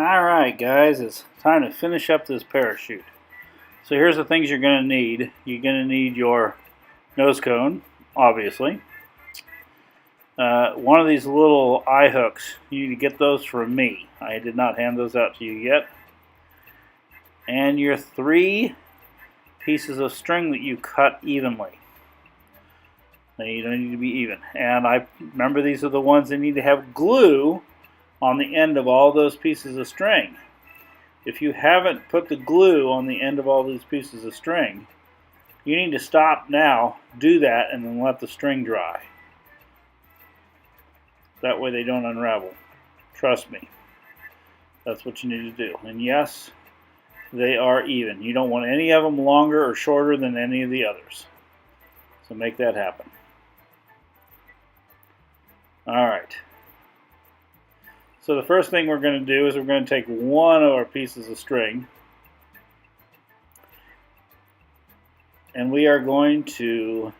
Alright guys, it's time to finish up this parachute. So here's the things you're going to need. You're going to need your nose cone, obviously. One of these little eye hooks, you need to get those from me. I did not hand those out to you yet. And your 3 pieces of string that you cut evenly. They don't need to be even. And I remember these are the ones that need to have glue on the end of all those pieces of string. If you haven't put the glue on the end of all these pieces of string, you need to stop now, do that, and then let the string dry. That way they don't unravel. Trust me. That's what you need to do. And yes, they are even. You don't want any of them longer or shorter than any of the others. So make that happen. Alright. So the first thing we're going to do is we're going to take one of our pieces of string and we are going to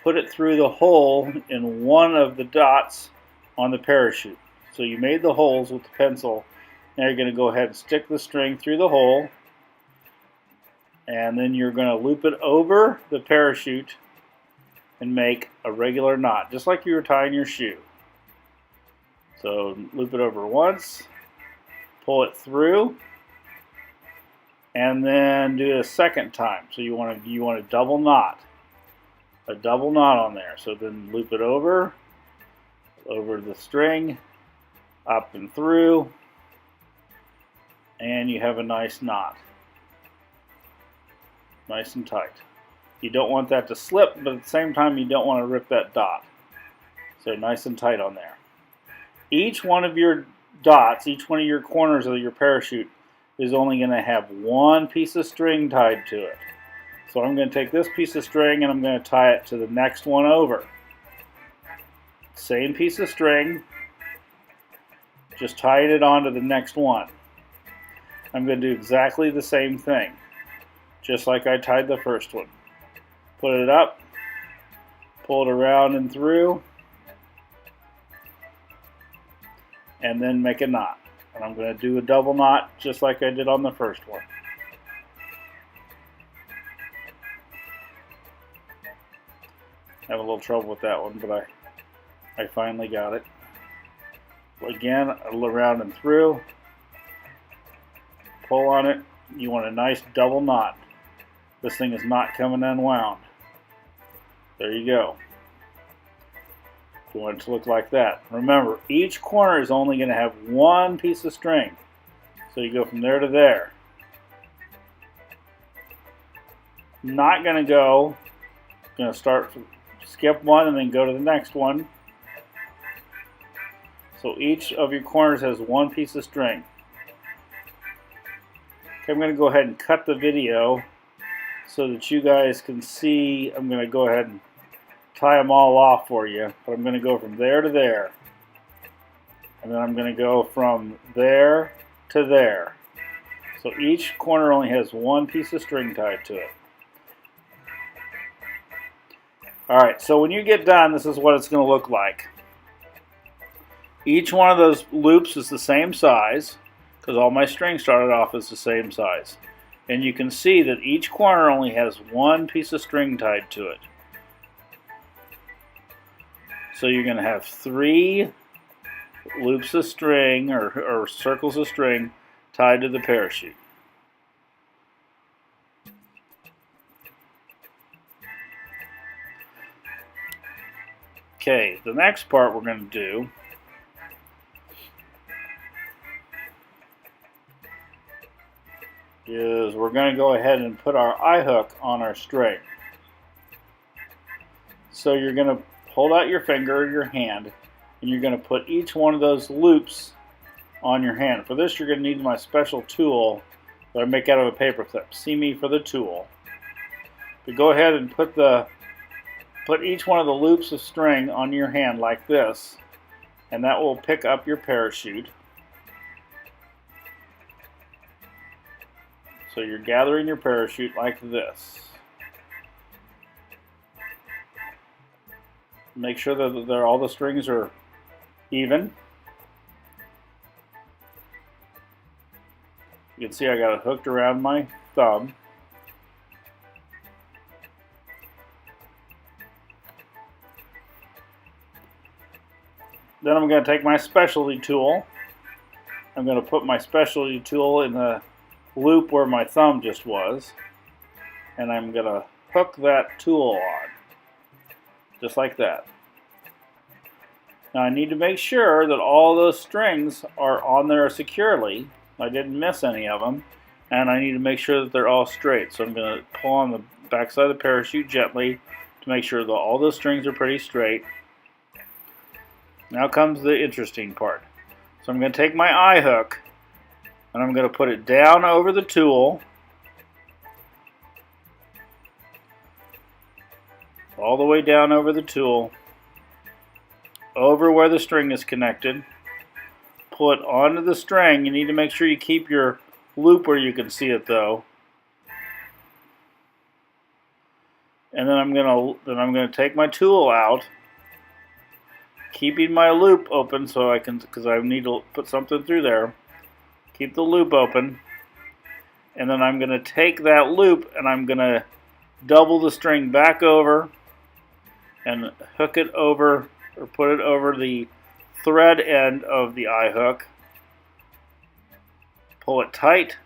put it through the hole in one of the dots on the parachute. So you made the holes with the pencil. Now you're going to go ahead and stick the string through the hole, and then you're going to loop it over the parachute and make a regular knot, just like you were tying your shoe. So loop it over once, pull it through, and then do it a second time. So you want a double knot on there. So then loop it over the string, up and through, and you have a nice knot, nice and tight. You don't want that to slip, but at the same time you don't want to rip that dot. So nice and tight on there. Each one of your dots, each one of your corners of your parachute is only going to have one piece of string tied to it. So I'm going to take this piece of string and I'm going to tie it to the next one over. Same piece of string, just tying it onto the next one. I'm going to do exactly the same thing, just like I tied the first one. Put it up, pull it around and through, and then make a knot. And I'm going to do a double knot just like I did on the first one. I have a little trouble with that one, but I finally got it. Again, around and through, pull on it. You want a nice double knot. This thing is not coming unwound. There you go. You want it to look like that. Remember, each corner is only going to have one piece of string. So you go from there to there. Not going to skip one and then go to the next one. So each of your corners has one piece of string. Okay, I'm going to go ahead and cut the video so that you guys can see. I'm going to go ahead and tie them all off for you, but I'm going to go from there to there, and then I'm going to go from there to there. So each corner only has one piece of string tied to it. Alright, so when you get done, this is what it's going to look like. Each one of those loops is the same size, because all my string started off as the same size. And you can see that each corner only has one piece of string tied to it. So you're going to have 3 loops of string or circles of string tied to the parachute. Okay, the next part we're going to do is we're going to go ahead and put our eye hook on our string. So you're going to hold out your finger or your hand, and you're going to put each one of those loops on your hand. For this, you're going to need my special tool that I make out of a paper clip. See me for the tool. But go ahead and put each one of the loops of string on your hand like this, and that will pick up your parachute. So you're gathering your parachute like this. Make sure that all the strings are even. You can see I got it hooked around my thumb. Then I'm going to take my specialty tool. I'm going to put my specialty tool in the loop where my thumb just was. And I'm going to hook that tool on. Just like that. Now I need to make sure that all those strings are on there securely. I didn't miss any of them. And I need to make sure that they're all straight. So I'm going to pull on the backside of the parachute gently to make sure that all those strings are pretty straight. Now comes the interesting part. So I'm going to take my eye hook and I'm going to put it down over the tool, all the way down over the tool, over where the string is connected. Pull it onto the string. You need to make sure you keep your loop where you can see it though. And then I'm going to take my tool out, keeping my loop open so I can, because I need to put something through there. Keep the loop open, and then I'm going to take that loop and I'm going to double the string back over and hook it over, or put it over the thread end of the eye hook. Pull it tight,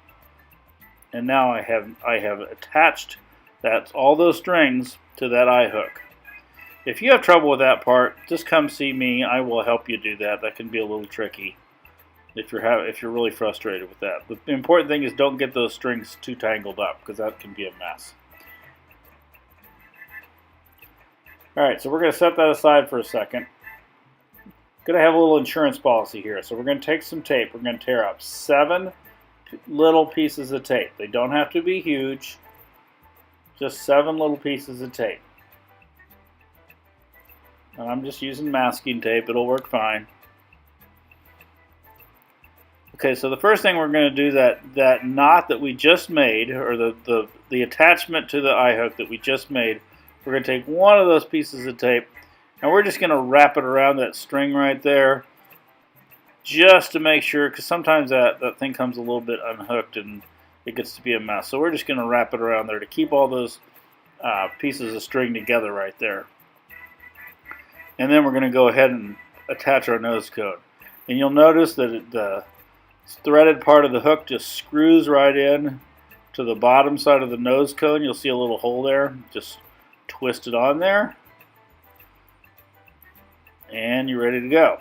and now I have attached all those strings to that eye hook. If you have trouble with that part, just come see me. I will help you do that. That can be a little tricky if you're really frustrated with that. The important thing is don't get those strings too tangled up, because that can be a mess. Alright, so we're going to set that aside for a second. Going to have a little insurance policy here. So we're going to take some tape. We're going to tear up 7 little pieces of tape. They don't have to be huge. Just 7 little pieces of tape. And I'm just using masking tape. It'll work fine. Okay, so the first thing we're going to do, that knot that we just made, or the attachment to the eye hook that we just made, we're going to take one of those pieces of tape and we're just going to wrap it around that string right there, just to make sure, because sometimes that thing comes a little bit unhooked and it gets to be a mess. So we're just going to wrap it around there to keep all those pieces of string together right there. And then we're going to go ahead and attach our nose cone. And you'll notice that the threaded part of the hook just screws right in to the bottom side of the nose cone. You'll see a little hole there. Just twist it on there. And you're ready to go.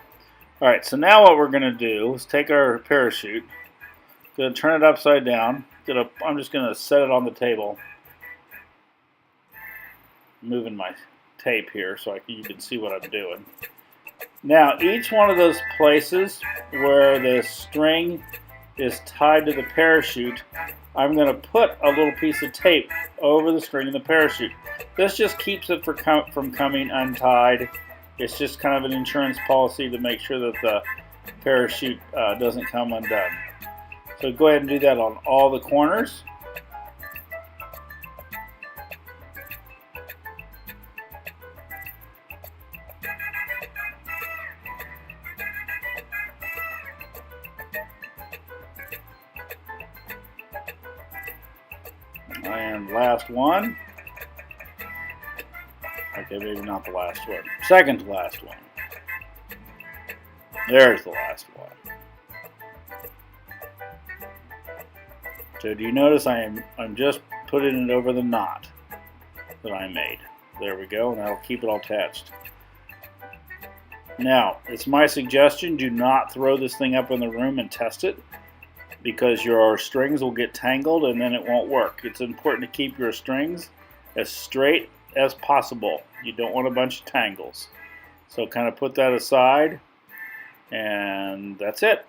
Alright, so now what we're going to do is take our parachute, going to turn it upside down. I'm just going to set it on the table. Moving my tape here so you can see what I'm doing. Now, each one of those places where the string is tied to the parachute, I'm going to put a little piece of tape over the string of the parachute. This just keeps it from coming untied. It's just kind of an insurance policy to make sure that the parachute doesn't come undone. So go ahead and do that on all the corners. And last one. Okay, maybe not the last one. Second to last one. There's the last one. So do you notice I'm just putting it over the knot that I made. There we go, and that'll keep it all attached. Now, it's my suggestion, do not throw this thing up in the room and test it, because your strings will get tangled and then it won't work. It's important to keep your strings as straight as possible. You don't want a bunch of tangles. So kind of put that aside, and that's it.